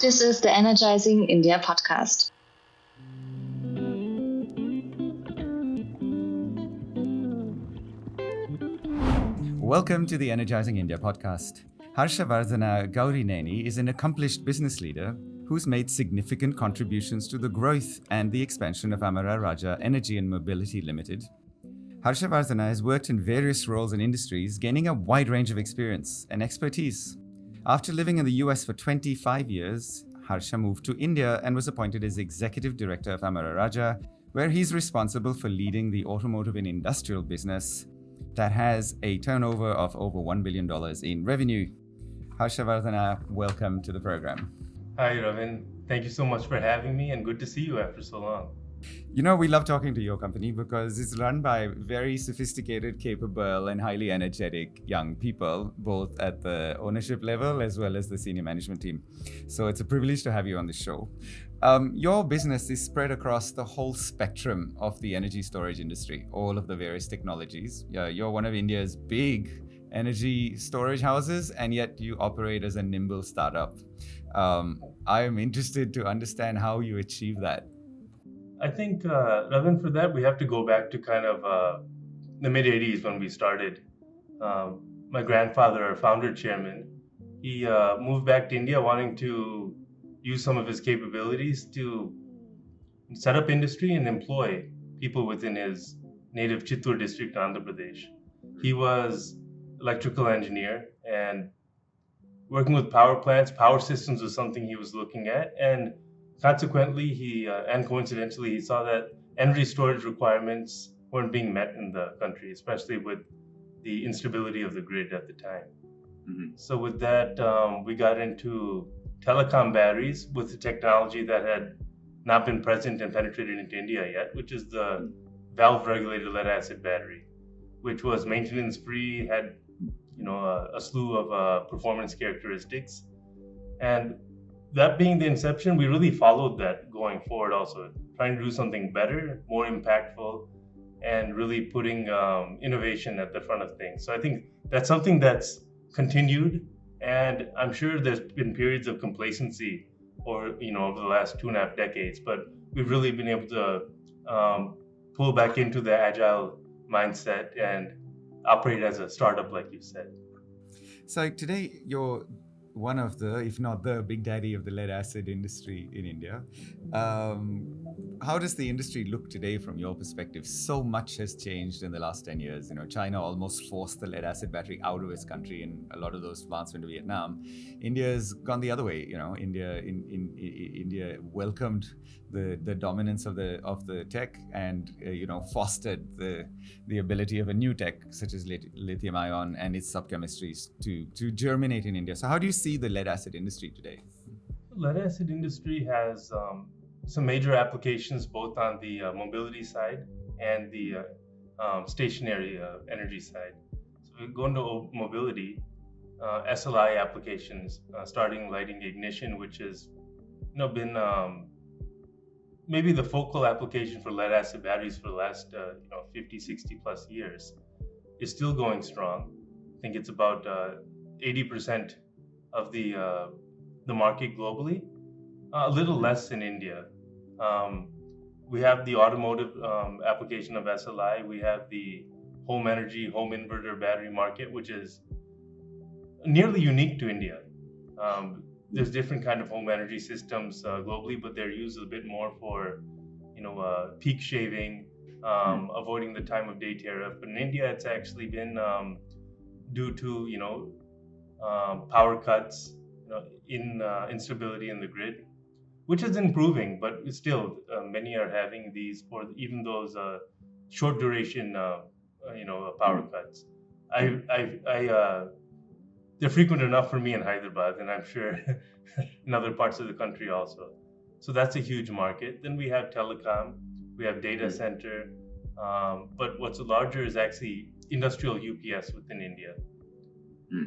This is the Energizing India podcast. Welcome to the Energizing India podcast. Harshavardhana Gourineni is an accomplished business leader who's made significant contributions to the growth and the expansion of Amara Raja Energy and Mobility Limited. Harshavardhana has worked in various roles and industries, gaining a wide range of experience and expertise. After living in the US for 25 years, Harsha moved to India and was appointed as Executive Director of Amara Raja, where he's responsible for leading the automotive and industrial business that has a turnover of over $1 billion in revenue. Harshavardhana, welcome to the program. Hi, Ravin. Thank you so much for having me and good to see you after so long. You know, we love talking to your company because it's run by very sophisticated, capable, and highly energetic young people, both at the ownership level as well as the senior management team. So it's a privilege to have you on the show. Your business is spread across the whole spectrum of the energy storage industry, all of the various technologies. You're one of India's big energy storage houses, and yet you operate as a nimble startup. I am interested to understand how you achieve that. I think, Ravin, for that, we have to go back to kind of the mid-'80s when we started. My grandfather, our founder chairman, he moved back to India wanting to use some of his capabilities to set up industry and employ people within his native Chittoor district, Andhra Pradesh. He was electrical engineer, and working with power plants, power systems was something he was looking at. And consequently, and coincidentally, he saw that energy storage requirements weren't being met in the country, especially with the instability of the grid at the time. Mm-hmm. So with that, we got into telecom batteries with the technology that had not been present and penetrated into India yet, which is the valve-regulated lead-acid battery, which was maintenance-free, had a slew of performance characteristics. And that being the inception, we really followed that going forward also, trying to do something better, more impactful, and really putting innovation at the front of things. So I think that's something that's continued, and I'm sure there's been periods of complacency over the last 2.5 decades, but we've really been able to pull back into the agile mindset and operate as a startup, like you said. So today you're one of the, if not the big daddy of the lead acid industry in India. How does the industry look today from your perspective? So much has changed in the last 10 years. China almost forced the lead acid battery out of its country, and a lot of those plants went to Vietnam. India's gone the other way. India welcomed the dominance of the tech and fostered the ability of a new tech such as lithium ion and its subchemistries to germinate in India. So how do you see the lead acid industry today? Lead acid industry has some major applications both on the mobility side and the stationary energy side. So we go into mobility, SLI applications, starting lighting ignition, which has been maybe the focal application for lead acid batteries for the last 50, 60 plus years, is still going strong. I think it's about 80% of the market globally, a little less in India. We have the automotive application of SLI. We have the home energy, home inverter battery market, which is nearly unique to India. There's different kind of home energy systems globally, but they're used a bit more for, peak shaving, avoiding the time of day tariff. But in India, it's actually been due to, power cuts, instability in the grid, which is improving, but still many are having these for even those short duration, power cuts. They're frequent enough for me in Hyderabad, and I'm sure in other parts of the country also. So that's a huge market. Then we have telecom, we have data center, but what's larger is actually industrial UPS within India.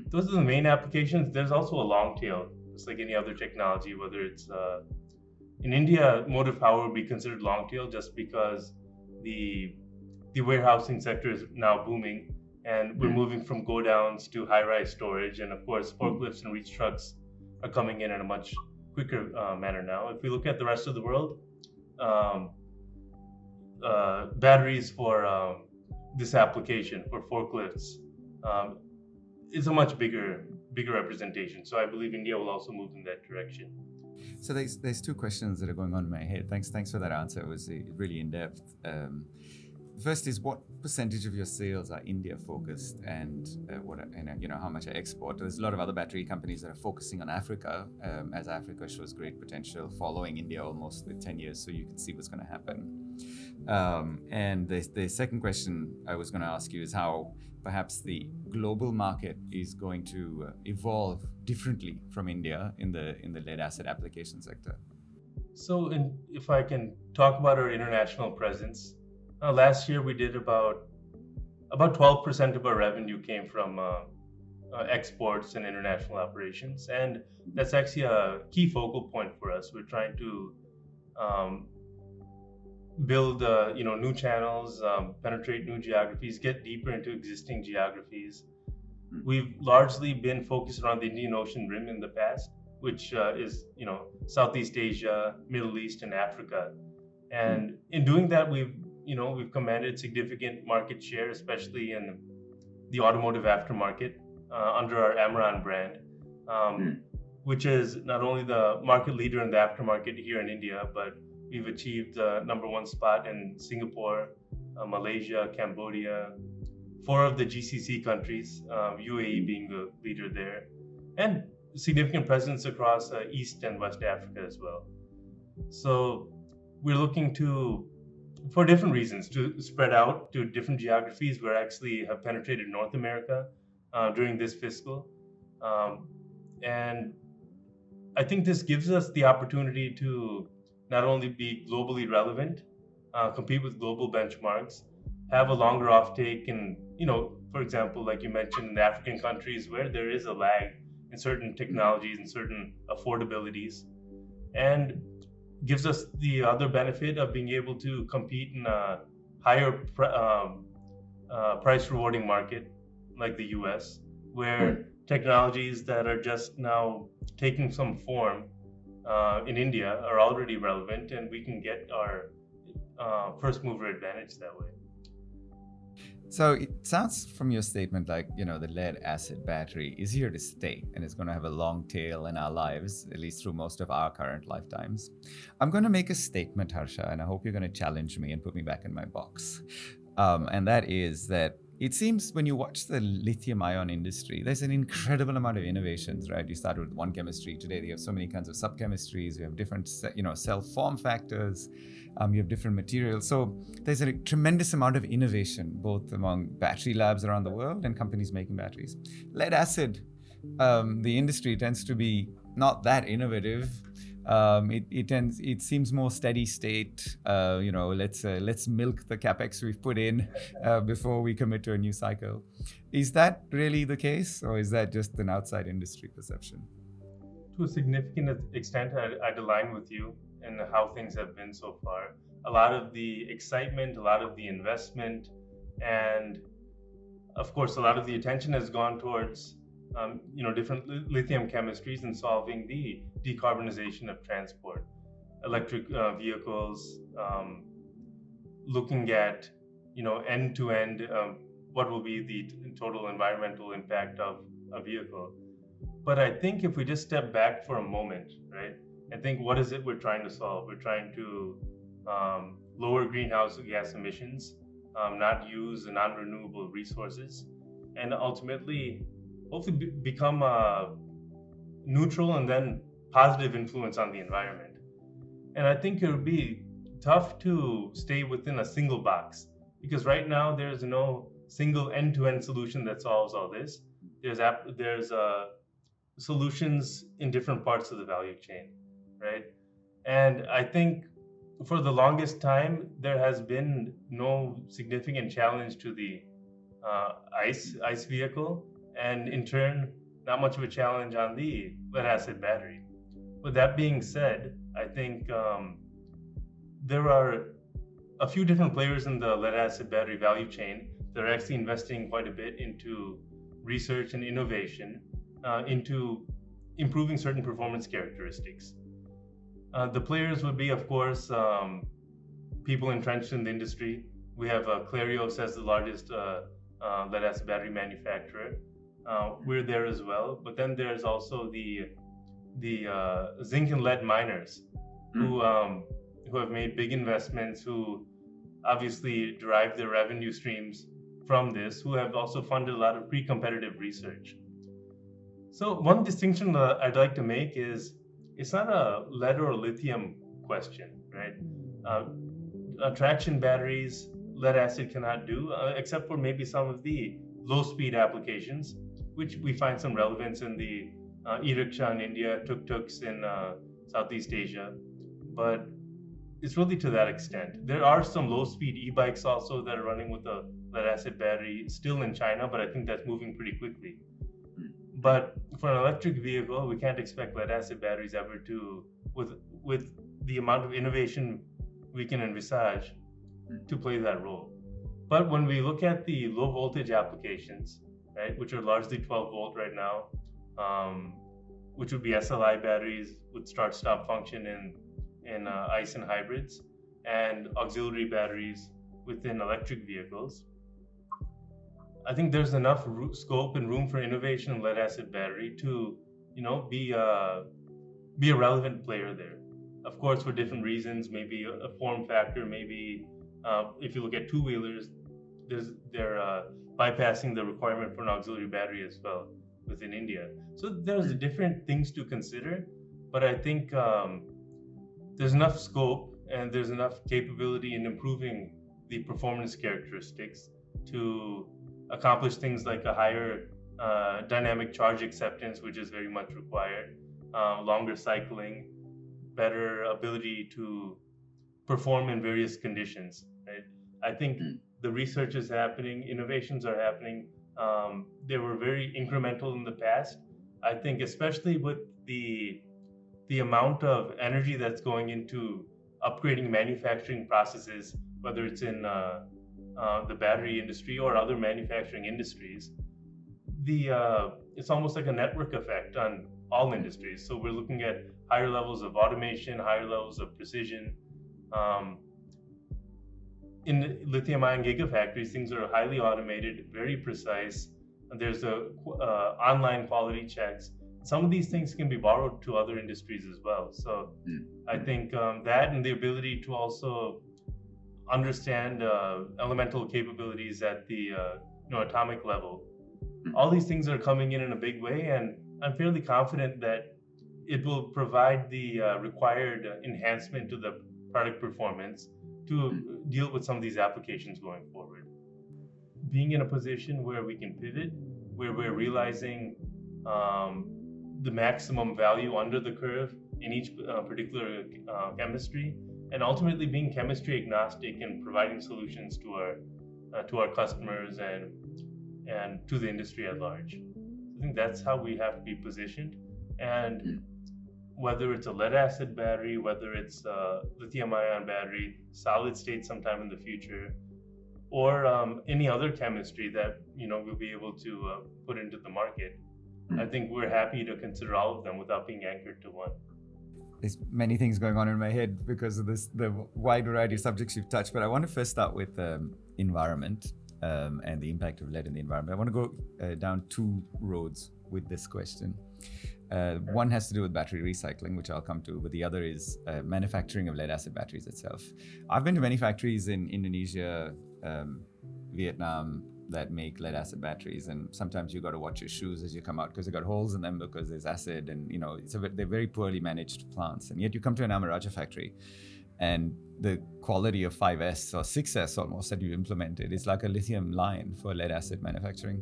Those are the main applications. There's also a long tail, just like any other technology, whether it's in India, motive power would be considered long tail just because the warehousing sector is now booming, and we're moving from go downs to high rise storage, and of course forklifts and reach trucks are coming in at a much quicker manner now. If we look at the rest of the world, um, batteries for this application for forklifts um, is a much bigger representation. So I believe India will also move in that direction. So there's two questions that are going on in my head. Thanks for that answer. It was really in depth. First is, what percentage of your sales are India focused, and how much I export? There's a lot of other battery companies that are focusing on Africa, as Africa shows great potential, following India almost with 10 years, so you can see what's going to happen. And the second question I was going to ask you is how perhaps the global market is going to evolve differently from India in the lead acid application sector. So if I can talk about our international presence, last year we did about 12% of our revenue came from exports and international operations, and that's actually a key focal point for us. We're trying to build new channels, penetrate new geographies, get deeper into existing geographies. We've largely been focused around the Indian Ocean rim in the past, which is Southeast Asia, Middle East, and Africa. And in doing that, we've commanded significant market share, especially in the automotive aftermarket under our Amara brand, which is not only the market leader in the aftermarket here in India, but we've achieved the number one spot in Singapore, Malaysia, Cambodia, 4 of the GCC countries, UAE being the leader there, and significant presence across East and West Africa as well. So we're looking to, for different reasons, to spread out to different geographies. We actually have penetrated North America during this fiscal. And I think this gives us the opportunity to not only be globally relevant, compete with global benchmarks, have a longer offtake in, for example, like you mentioned, in the African countries where there is a lag in certain technologies and certain affordabilities, and gives us the other benefit of being able to compete in a higher price rewarding market like the US, where technologies that are just now taking some form in India are already relevant, and we can get our first mover advantage that way. So it sounds from your statement like, the lead acid battery is here to stay and it's going to have a long tail in our lives, at least through most of our current lifetimes. I'm going to make a statement, Harsha, and I hope you're going to challenge me and put me back in my box. And that is that it seems when you watch the lithium-ion industry, there's an incredible amount of innovations, right? You started with one chemistry. Today, they have so many kinds of sub-chemistries. You have different, cell form factors. You have different materials. So there's a tremendous amount of innovation, both among battery labs around the world and companies making batteries. Lead acid, the industry tends to be not that innovative. It seems more steady state. Let's milk the capex we've put in before we commit to a new cycle. Is that really the case, or is that just an outside industry perception? To a significant extent, I'd align with you in how things have been so far. A lot of the excitement, a lot of the investment, and of course, a lot of the attention has gone towards different lithium chemistries and solving the decarbonization of transport, electric vehicles, looking at end to end what will be the total environmental impact of a vehicle. But I think if we just step back for a moment, right, and think, what is it we're trying to solve? We're trying to lower greenhouse gas emissions, not use non-renewable resources, and ultimately hopefully become a neutral and then positive influence on the environment. And I think it would be tough to stay within a single box, because right now there's no single end-to-end solution that solves all this. There's solutions in different parts of the value chain, right? And I think for the longest time, there has been no significant challenge to the ICE vehicle, and in turn, not much of a challenge on the lead acid battery. With that being said, I think there are a few different players in the lead acid battery value chain that are actually investing quite a bit into research and innovation, into improving certain performance characteristics. The players would be, of course, people entrenched in the industry. We have Clarios as the largest lead acid battery manufacturer. We're there as well. But then there's also the zinc and lead miners who have made big investments, who obviously derive their revenue streams from this, who have also funded a lot of pre-competitive research. So one distinction that I'd like to make is it's not a lead or lithium question, right? Traction batteries, lead acid cannot do, except for maybe some of the low-speed applications, which we find some relevance in the e-rickshaw in India, tuk-tuks in Southeast Asia. But it's really to that extent. There are some low-speed e-bikes also that are running with a lead-acid battery still in China, but I think that's moving pretty quickly. But for an electric vehicle, we can't expect lead-acid batteries ever to, with the amount of innovation we can envisage, to play that role. But when we look at the low-voltage applications, right, which are largely 12-volt right now, which would be SLI batteries with start-stop function in ICE and hybrids, and auxiliary batteries within electric vehicles. I think there's enough scope and room for innovation in lead-acid battery to, be a relevant player there. Of course, for different reasons, maybe a form factor, maybe if you look at two-wheelers, they're bypassing the requirement for an auxiliary battery as well within India. So there's different things to consider, but I think there's enough scope and there's enough capability in improving the performance characteristics to accomplish things like a higher dynamic charge acceptance, which is very much required, longer cycling, better ability to perform in various conditions, right? I think the research is happening, innovations are happening. They were very incremental in the past. I think especially with the amount of energy that's going into upgrading manufacturing processes, whether it's in the battery industry or other manufacturing industries, it's almost like a network effect on all industries. So we're looking at higher levels of automation, higher levels of precision. In lithium-ion gigafactories, things are highly automated, very precise. And there's online quality checks. Some of these things can be borrowed to other industries as well. So I think that and the ability to also understand elemental capabilities at the atomic level. All these things are coming in a big way, and I'm fairly confident that it will provide the required enhancement to the product performance to deal with some of these applications going forward. Being in a position where we can pivot, where we're realizing the maximum value under the curve in each particular chemistry, and ultimately being chemistry agnostic and providing solutions to our customers and to the industry at large. I think that's how we have to be positioned. And whether it's a lead acid battery, whether it's a lithium ion battery, solid state sometime in the future, or any other chemistry that we'll be able to put into the market, I think we're happy to consider all of them without being anchored to one. There's many things going on in my head because of the wide variety of subjects you've touched, but I want to first start with environment and the impact of lead in the environment. I want to go down two roads with this question. One has to do with battery recycling, which I'll come to, but the other is manufacturing of lead acid batteries itself. I've been to many factories in Indonesia, Vietnam, that make lead acid batteries, and sometimes you got to watch your shoes as you come out because they got holes in them because there's acid, and they're very poorly managed plants. And yet you come to an Amara factory, and the quality of 5S or 6S almost that you implemented is like a lithium line for lead acid manufacturing.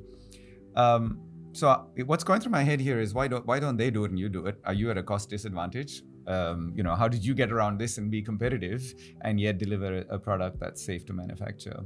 So what's going through my head here is why don't they do it and you do it? Are you at a cost disadvantage? How did you get around this and be competitive and yet deliver a product that's safe to manufacture?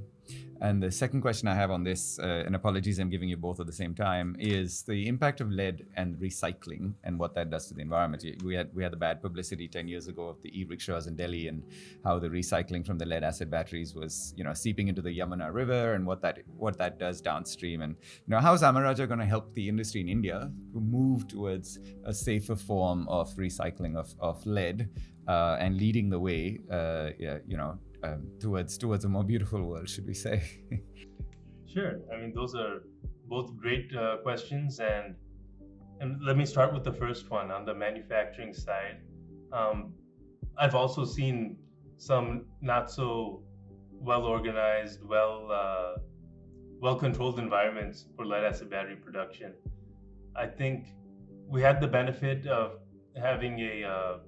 And the second question I have on this, and apologies, I'm giving you both at the same time, is the impact of lead and recycling and what that does to the environment. We had the bad publicity 10 years ago of the e-rickshaws in Delhi and how the recycling from the lead acid batteries was, seeping into the Yamuna River and what that does downstream. And how is Amara going to help the industry in India to move towards a safer form of recycling of lead and leading the way, towards a more beautiful world, should we say? Sure. I mean, those are both great questions, and let me start with the first one on the manufacturing side. I've also seen some not so well organized, well controlled environments for lead acid battery production. I think we had the benefit of having a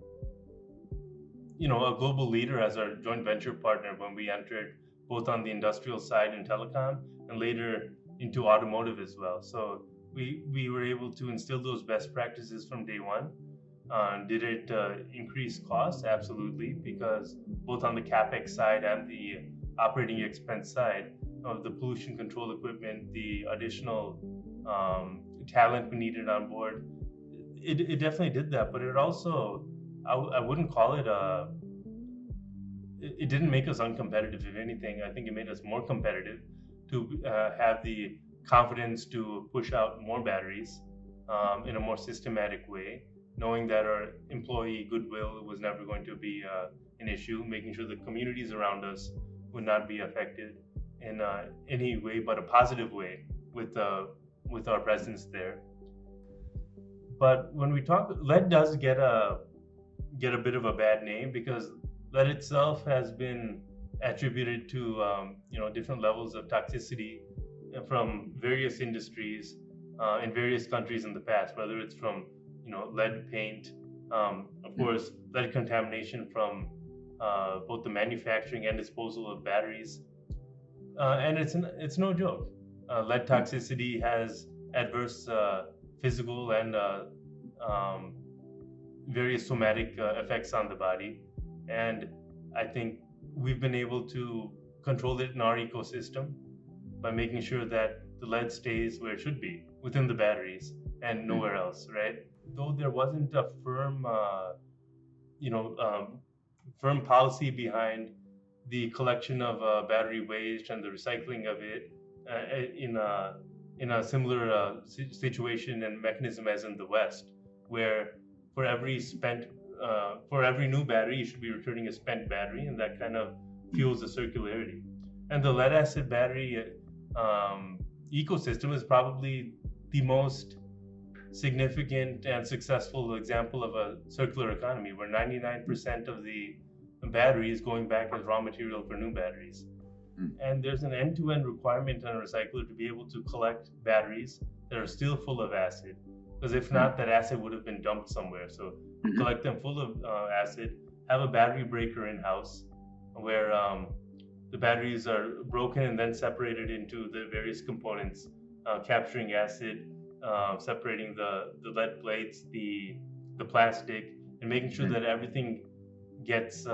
global leader as our joint venture partner when we entered both on the industrial side in telecom and later into automotive as well. So we were able to instill those best practices from day one. Did it increase costs? Absolutely, because both on the CapEx side and the operating expense side of the pollution control equipment, the additional talent we needed on board, it definitely did that. But it also, I wouldn't call it it didn't make us uncompetitive. If anything, I think it made us more competitive to have the confidence to push out more batteries in a more systematic way, knowing that our employee goodwill was never going to be an issue, making sure the communities around us would not be affected in any way but a positive way with our presence there. But when we talk, lead does get a bit of a bad name because lead itself has been attributed to different levels of toxicity from various industries in various countries in the past, whether it's from lead paint, of course, lead contamination from both the manufacturing and disposal of batteries, and it's no joke. Lead toxicity has adverse physical and various somatic effects on the body, and I think we've been able to control it in our ecosystem by making sure that the lead stays where it should be, within the batteries and nowhere else, right? Though there wasn't a firm policy behind the collection of battery waste and the recycling of it in a similar situation and mechanism as in the West, where for every new battery, you should be returning a spent battery, and that kind of fuels the circularity. And the lead acid battery ecosystem is probably the most significant and successful example of a circular economy, where 99% of the battery is going back as raw material for new batteries. And there's an end-to-end requirement on a recycler to be able to collect batteries that are still full of acid, because if not, that acid would have been dumped somewhere. So collect them full of acid, have a battery breaker in-house where the batteries are broken and then separated into the various components, capturing acid, separating the lead plates, the plastic, and making sure that everything gets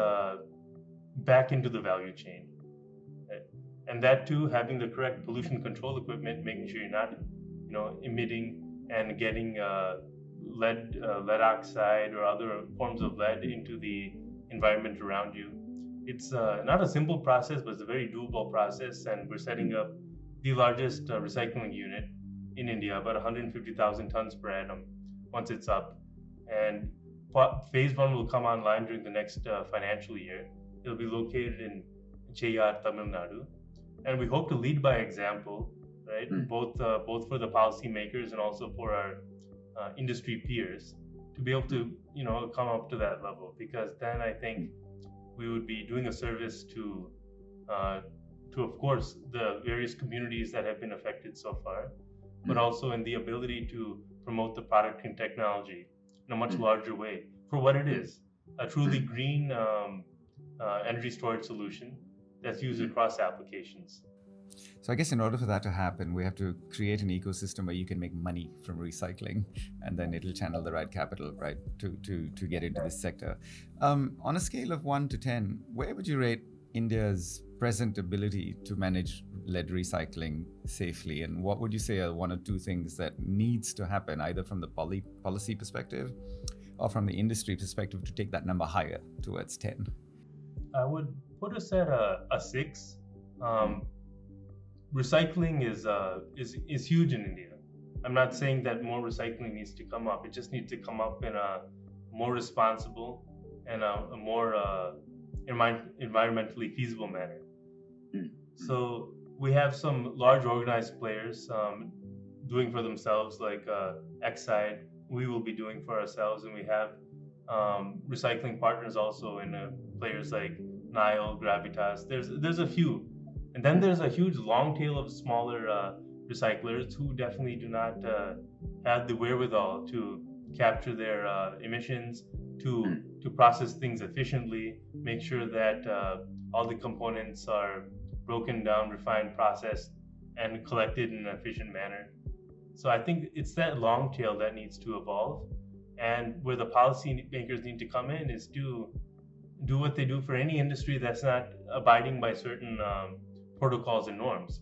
back into the value chain. And that too, having the correct pollution control equipment, making sure you're not, emitting and getting lead oxide or other forms of lead into the environment around you. It's not a simple process, but it's a very doable process. And we're setting up the largest recycling unit in India, about 150,000 tons per annum once it's up. And phase one will come online during the next financial year. It'll be located in Cheyyar, Tamil Nadu. And we hope to lead by example, right? Both for the policymakers and also for our industry peers to be able to, come up to that level. Because then I think we would be doing a service to of course, the various communities that have been affected so far, but also in the ability to promote the product and technology in a much larger way for what it is, a truly green energy storage solution that's used across applications. So I guess in order for that to happen, we have to create an ecosystem where you can make money from recycling, and then it'll channel the right capital, right, to get into this sector. On a scale of 1 to 10, where would you rate India's present ability to manage lead recycling safely? And what would you say are one or two things that needs to happen, either from the policy perspective or from the industry perspective, to take that number higher towards 10? I would put us at a 6. Recycling is huge in India. I'm not saying that more recycling needs to come up. It just needs to come up in a more responsible and a more environmentally feasible manner. So we have some large organized players doing for themselves, like 𝐥𝐞𝐚𝐝. We will be doing for ourselves, and we have recycling partners also in players like 𝐚𝐚𝐢𝐝, Gravitas. There's a few, and then there's a huge long tail of smaller recyclers who definitely do not have the wherewithal to capture their emissions, to process things efficiently, make sure that all the components are broken down, refined, processed, and collected in an efficient manner. So I think it's that long tail that needs to evolve, and where the policy makers need to come in is to do what they do for any industry that's not abiding by certain protocols and norms.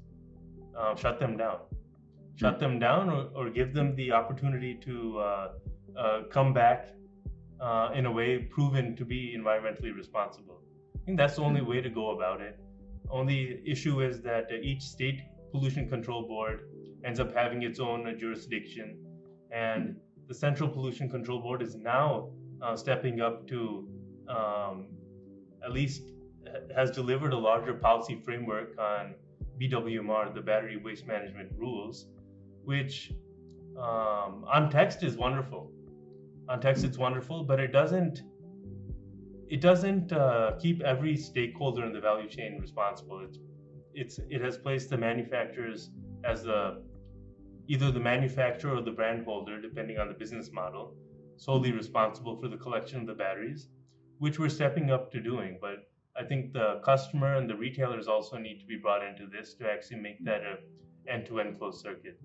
Shut them down, or give them the opportunity to come back in a way proven to be environmentally responsible. I think that's the only way to go about it. Only issue is that each state pollution control board ends up having its own jurisdiction, and the Central Pollution Control Board is now stepping up to at least has delivered a larger policy framework on BWMR, the Battery Waste Management Rules, which on text is wonderful. On text it's wonderful, but it doesn't keep every stakeholder in the value chain responsible. It has placed the manufacturers as either the manufacturer or the brand holder, depending on the business model, solely responsible for the collection of the batteries, which we're stepping up to doing. But I think the customer and the retailers also need to be brought into this to actually make that an end-to-end closed circuit.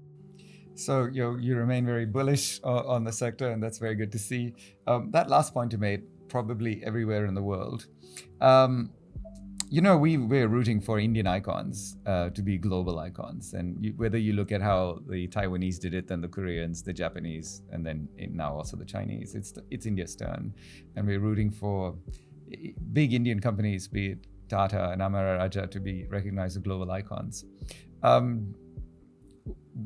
So you remain very bullish on the sector, and that's very good to see. That last point you made, probably everywhere in the world. We're rooting for Indian icons to be global icons. And whether you look at how the Taiwanese did it, then the Koreans, the Japanese, and then now also the Chinese, it's India's turn. And we're rooting for big Indian companies, be it Tata and Amara, to be recognized as global icons.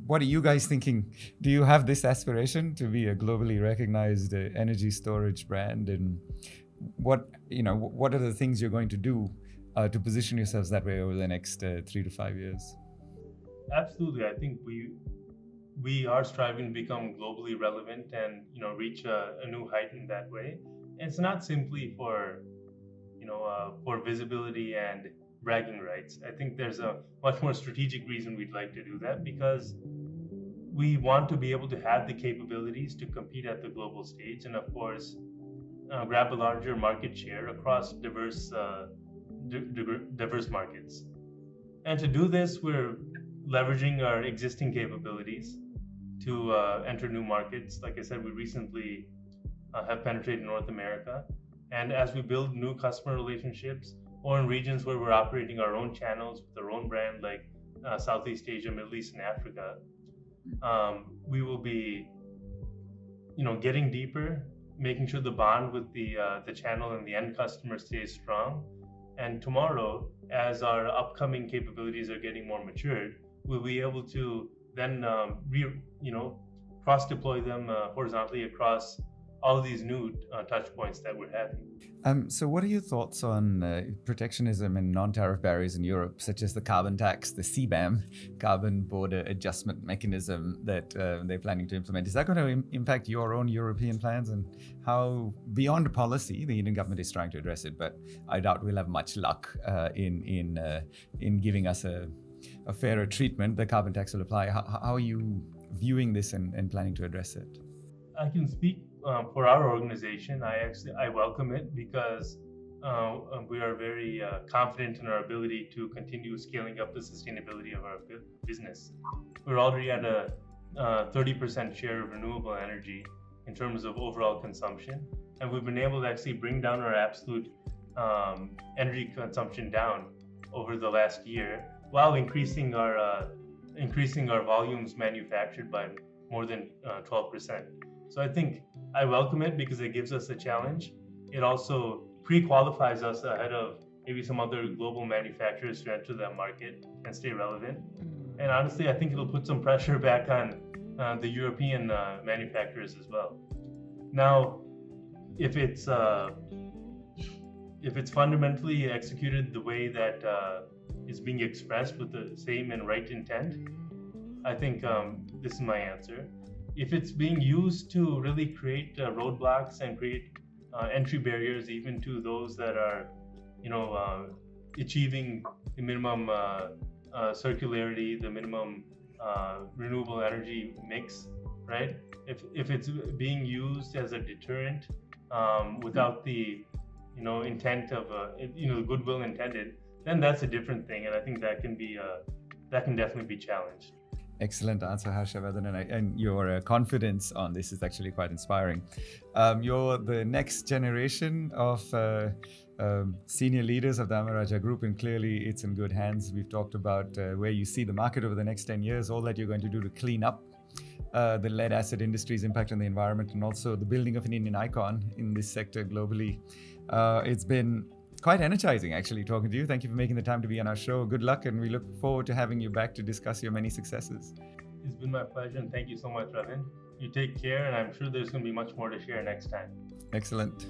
What are you guys thinking? Do you have this aspiration to be a globally recognized energy storage brand? And what are the things you're going to do to position yourselves that way over the next 3 to 5 years? Absolutely. I think we are striving to become globally relevant and reach a new height in that way. And it's not simply for visibility and bragging rights. I think there's a much more strategic reason we'd like to do that, because we want to be able to have the capabilities to compete at the global stage, and of course grab a larger market share across diverse markets. And to do this, we're leveraging our existing capabilities to enter new markets. Like I said, we recently have penetrated North America, and as we build new customer relationships, or in regions where we're operating our own channels with our own brand, like Southeast Asia, Middle East, and Africa, we will be, getting deeper, making sure the bond with the channel and the end customer stays strong. And tomorrow, as our upcoming capabilities are getting more matured, we'll be able to then cross-deploy them horizontally across all of these new touch points that we're having. So what are your thoughts on protectionism and non-tariff barriers in Europe, such as the carbon tax, the CBAM, Carbon Border Adjustment Mechanism, that they're planning to implement? Is that going to impact your own European plans, and how, beyond policy, the Indian government is trying to address it, but I doubt we'll have much luck in giving us a fairer treatment? The carbon tax will apply. How are you viewing this and planning to address it? I can speak for our organization. I welcome it, because we are very confident in our ability to continue scaling up the sustainability of our business. We're already at a 30% share of renewable energy in terms of overall consumption, and we've been able to actually bring down our absolute energy consumption down over the last year, while increasing our volumes manufactured by more than 12%. So I think I welcome it because it gives us a challenge. It also pre-qualifies us ahead of maybe some other global manufacturers to enter that market and stay relevant. And honestly, I think it'll put some pressure back on the European manufacturers as well. Now, if it's fundamentally executed the way that is being expressed with the same and right intent, I think this is my answer. If it's being used to really create roadblocks and create entry barriers even to those that are, achieving the minimum circularity, the minimum renewable energy mix, right? If it's being used as a deterrent without the intent of goodwill intended, then that's a different thing, and I think that can definitely be challenged. Excellent answer, Harshavardhana, and your confidence on this is actually quite inspiring. You're the next generation of senior leaders of the Amara Group, and clearly it's in good hands. We've talked about where you see the market over the next 10 years, all that you're going to do to clean up the lead acid industry's impact on the environment, and also the building of an Indian icon in this sector globally. It's been quite energizing, actually, talking to you. Thank you for making the time to be on our show. Good luck, and we look forward to having you back to discuss your many successes. It's been my pleasure, and thank you so much, Ravin. You take care, and I'm sure there's going to be much more to share next time. Excellent.